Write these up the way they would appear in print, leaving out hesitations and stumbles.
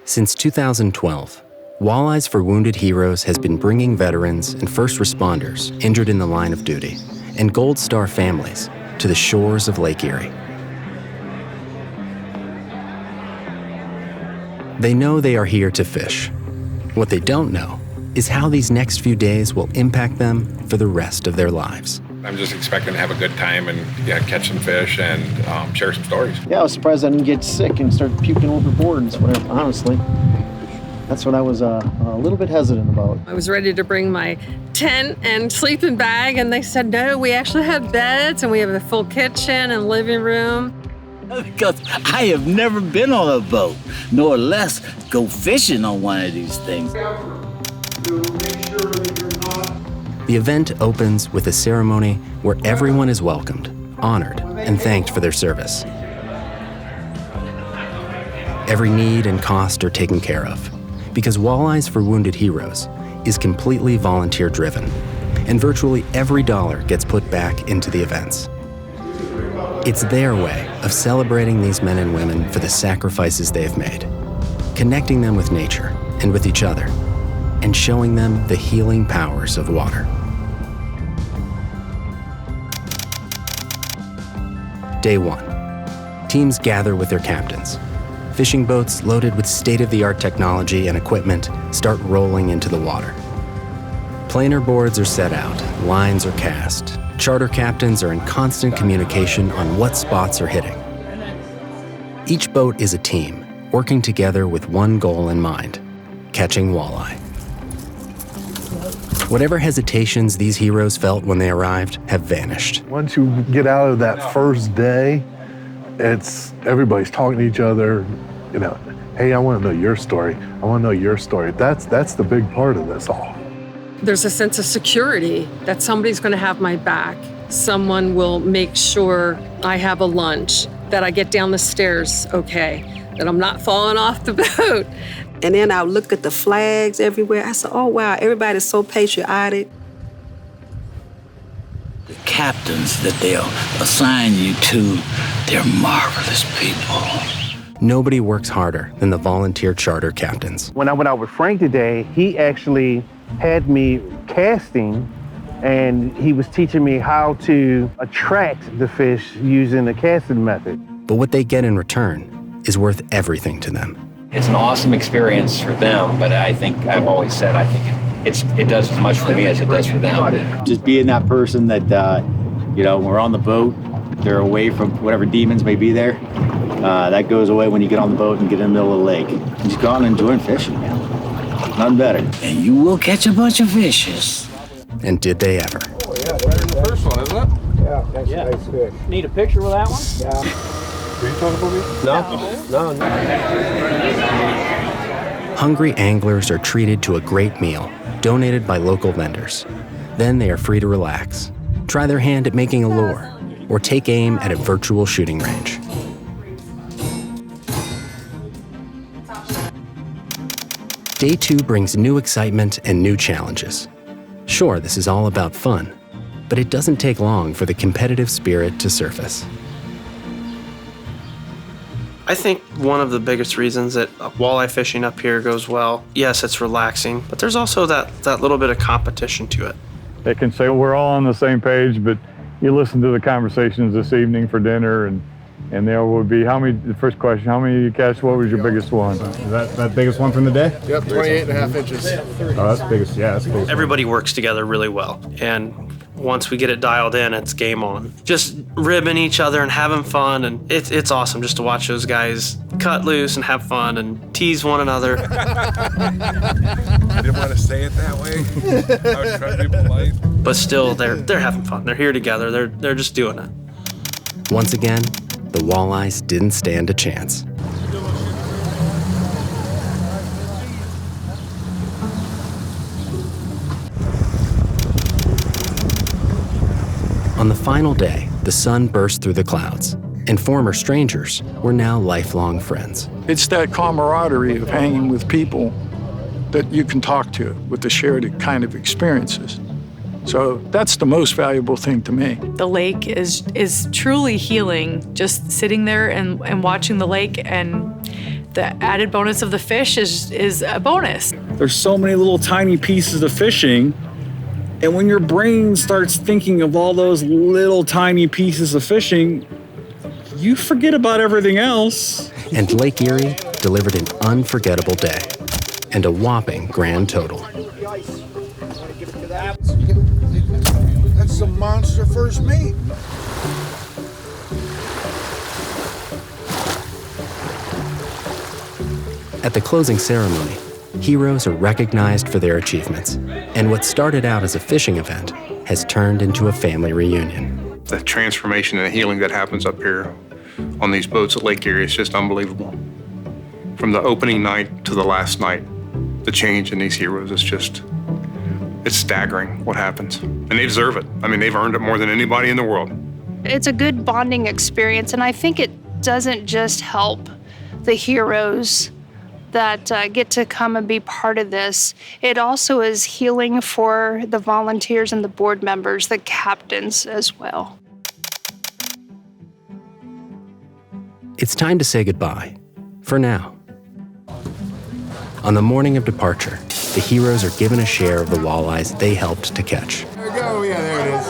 Since 2012, Walleyes for Wounded Heroes has been bringing veterans and first responders injured in the line of duty and Gold Star families to the shores of Lake Erie. They know they are here to fish. What they don't know is how these next few days will impact them for the rest of their lives. I'm just expecting to have a good time and catch some fish and share some stories. Yeah, I was surprised I didn't get sick and start puking overboard and whatever, honestly. That's what I was a little bit hesitant about. I was ready to bring my tent and sleeping bag, and they said, no, we actually have beds, and we have a full kitchen and living room. Because I have never been on a boat, nor less go fishing on one of these things. The event opens with a ceremony where everyone is welcomed, honored, and thanked for their service. Every need and cost are taken care of, because Walleyes for Wounded Heroes is completely volunteer-driven, and virtually every dollar gets put back into the events. It's their way of celebrating these men and women for the sacrifices they've made, connecting them with nature and with each other, and showing them the healing powers of water. Day 1. Teams gather with their captains. Fishing boats loaded with state-of-the-art technology and equipment start rolling into the water. Planer boards are set out, lines are cast. Charter captains are in constant communication on what spots are hitting. Each boat is a team, working together with one goal in mind: catching walleye. Whatever hesitations these heroes felt when they arrived have vanished. Once you get out of that first day, everybody's talking to each other, hey, I want to know your story. I want to know your story. That's the big part of this all. There's a sense of security that somebody's going to have my back. Someone will make sure I have a lunch, that I get down the stairs okay, that I'm not falling off the boat. And then I look at the flags everywhere. I said, oh, wow, everybody's so patriotic. The captains that they'll assign you to, they're marvelous people. Nobody works harder than the volunteer charter captains. When I went out with Frank today, he actually had me casting, and he was teaching me how to attract the fish using the casting method. But what they get in return is worth everything to them. It's an awesome experience for them, but I think I've always said I think it does as much for me as it does for them. Just being that person that, when we're on the boat, they're away from whatever demons may be there. That goes away when you get on the boat and get in the middle of the lake. Just go out and enjoy fishing, man. None better. And you will catch a bunch of fishes. And did they ever? Oh, yeah, better than the first one, isn't it? Yeah, that's a nice fish. Need a picture with that one? Yeah. Are you talking about me? No. Hungry anglers are treated to a great meal, donated by local vendors. Then they are free to relax, try their hand at making a lure, or take aim at a virtual shooting range. Day 2 brings new excitement and new challenges. Sure, this is all about fun, but it doesn't take long for the competitive spirit to surface. I think one of the biggest reasons that walleye fishing up here goes well, yes, it's relaxing, but there's also that little bit of competition to it. They can say we're all on the same page, but you listen to the conversations this evening for dinner, and there would be the first question, how many you catch? What was your biggest one? Is that biggest one from the day? Yep, 28.5 inches. Oh, that's biggest, yeah, that's biggest. Everybody works together really well, and once we get it dialed in, it's game on. Just ribbing each other and having fun, and it's awesome just to watch those guys cut loose and have fun and tease one another. I didn't want to say it that way. I was trying to be polite. But still, they're having fun. They're here together. They're just doing it. Once again, the Walleyes didn't stand a chance. On the final day, the sun burst through the clouds, and former strangers were now lifelong friends. It's that camaraderie of hanging with people that you can talk to with the shared kind of experiences. So that's the most valuable thing to me. The lake is truly healing, just sitting there and watching the lake and the added bonus of the fish is a bonus. There's so many little tiny pieces of fishing, and when your brain starts thinking of all those little tiny pieces of fishing, you forget about everything else. And Lake Erie delivered an unforgettable day and a whopping grand total. That's some monster first meat. At the closing ceremony, heroes are recognized for their achievements, and what started out as a fishing event has turned into a family reunion. The transformation and healing that happens up here on these boats at Lake Erie is just unbelievable. From the opening night to the last night, the change in these heroes is just, it's staggering what happens. And they deserve it. I mean, they've earned it more than anybody in the world. It's a good bonding experience, and I think it doesn't just help the heroes that get to come and be part of this. It also is healing for the volunteers and the board members, the captains as well. It's time to say goodbye, for now. On the morning of departure, the heroes are given a share of the walleyes they helped to catch. There we go. Yeah, there it is.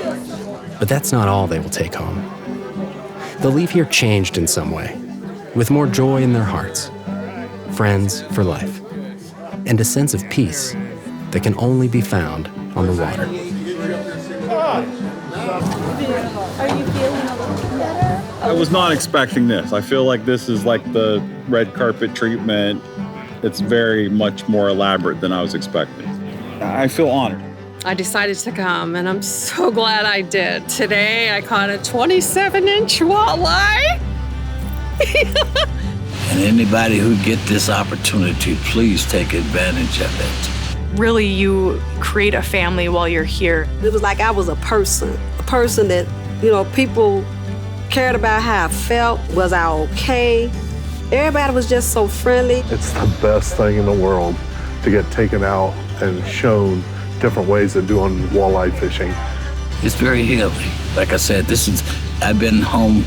Nice. But that's not all they will take home. They'll leave here changed in some way, with more joy in their hearts, friends for life, and a sense of peace that can only be found on the water. Are you feeling a little better? I was not expecting this. I feel like this is like the red carpet treatment. It's very much more elaborate than I was expecting. I feel honored. I decided to come, and I'm so glad I did. Today, I caught a 27-inch walleye. And anybody who get this opportunity, please take advantage of it. Really, you create a family while you're here. It was like I was a person that, people cared about how I felt. Was I okay? Everybody was just so friendly. It's the best thing in the world to get taken out and shown different ways of doing walleye fishing. It's very healing. Like I said, I've been home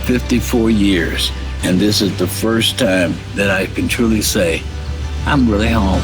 54 years, and this is the first time that I can truly say, I'm really home.